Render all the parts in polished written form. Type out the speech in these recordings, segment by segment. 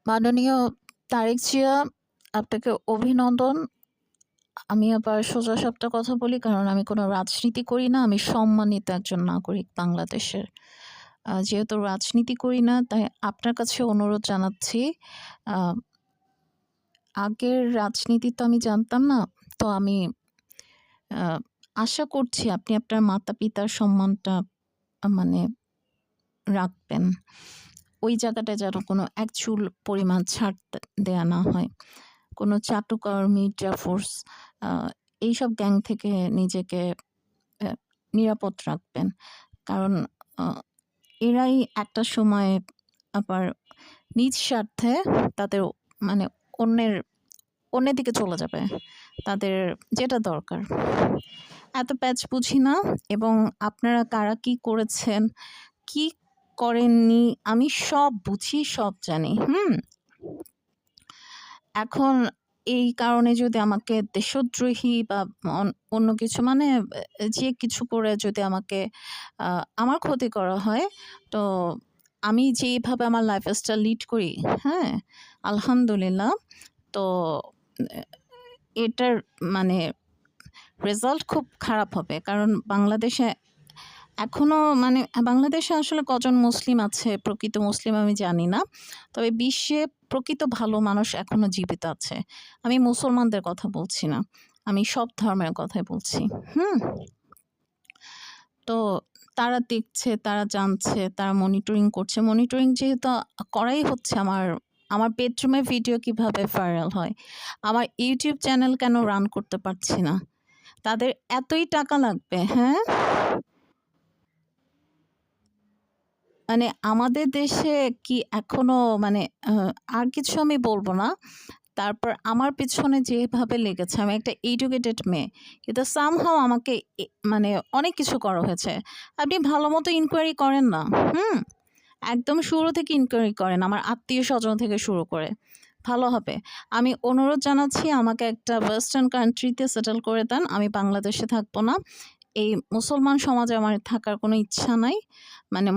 মাননীয় তারেক জিয়া, আপনাকে অভিনন্দন। আমি আবার সোজা সাপটা কথা বলি, কারণ আমি কোনো রাজনীতি করি না। আমি সম্মানিত একজন নাগরিক বাংলাদেশের। যেহেতু রাজনীতি করি না, তাই আপনার কাছে অনুরোধ জানাচ্ছি। আ আগের রাজনীতি তো আমি জানতাম না। তো আমি আ আশা করছি আপনি আপনার মাতা-পিতার সম্মানটা মানে রাখবেন। ওই জায়গাটায় যেন কোনো এক চুল পরিমাণ ছাড় দেয়া না হয়। কোনো চাটুকার, মির্জা ফোর্স আ এইসব গ্যাং থেকে নিজেকে অ্যা নিরাপদ রাখবেন। কারণ আ এরাই একটা সময় আবার নিজ স্বার্থে তাদের মানে অন্যের অন্যের দিকে চলে যাবে। তাদের যেটা দরকার। এত প্যাচ বুঝি না, এবং আপনারা কারা কি করেছেন, কি করেননি আমি সব বুঝি, সব জানি। এখন এই কারণে যদি আমাকে দেশদ্রোহী বা অন্য কিছু মানে যে কিছু করে যদি আমাকে আমার ক্ষতি করা হয়, তো আমি যেইভাবে আমার লাইফস্টাইল লিড করি, হ্যাঁ? আলহামদুলিল্লাহ। তো এ এটার মানে রেজাল্ট খুব খারাপ হবে। কারণ বাংলাদেশে এখনো মানে বাংলাদেশে আসলে কজন মুসলিম আছে, প্রকৃত মুসলিম আমি জানি না। তবে বিশ্বে প্রকৃত ভালো মানুষ এখনো জীবিত আছে। আমি মুসলমানদের কথা বলছি না। আমি সব ধর্মের কথাই বলছি। হুম? তো তারা দেখছে, তারা জানছে, তারা মনিটরিং করছে। মনিটরিং যেহেতু করাই হচ্ছে, আমার বেডরুমের ভিডিও কিভাবে ভাইরাল হয়? আমার YouTube চ্যানেল কেন রান করতে পারছি না? তাদের এতই টাকা লাগবে, হ্যাঁ? মানে আমাদের দেশে কি এখনো মানে আ আর কিছু আমি বলব না। তারপর আমার পেছনে যেভাবে লেগেছে, আমি একটা এডুকেটেড মেয়ে। কিন্তু somehow আমাকে মানে অনেক কিছু করা হয়েছে। আপনি ভালোমতো ইনকোয়ারি করেন না। হুম? একদম শুরু থেকে ইনকোয়ারি করেন, আমার আত্মীয়স্বজন থেকে শুরু করে। ভালো হবে। আমি অনুরোধ জানাচ্ছি, আমাকে একটা ওয়েস্টার্ন কান্ট্রিতে সেটেল করে দেন। আমি বাংলাদেশে থাকব না। এই মুসলমান সমাজে আমার থাকার কোনো ইচ্ছা নাই। মানে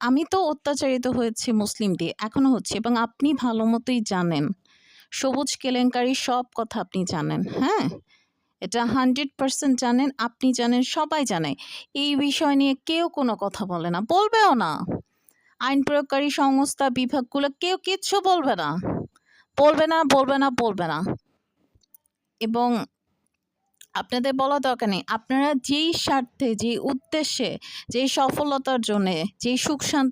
আমি তো অত্যাচারিত হয়েছি মুসলিম দিয়ে, এখনো হচ্ছি, এবং আপনি ভালো মতোই জানেন। সবুজ কেলেঙ্কারির সব কথা আপনি জানেন, হ্যাঁ? এটা 100% জানেন, আপনি জানেন, সবাই জানে। এই বিষয় নিয়ে কেউ কোনো কথা বলে না, বলবেও না। আইন প্রয়োগকারী সংস্থা, বিভাগগুলো কেউ কিচ্ছু বলবে না। বলবে না, বলবে না, বলবে না। এবং আপনাদের বলা দরকার নেই। আপনারা যেই স্বার্থে, যেই উদ্দেশ্যে, যেই সফলতার জন্যে, যেই সুখ শান্তি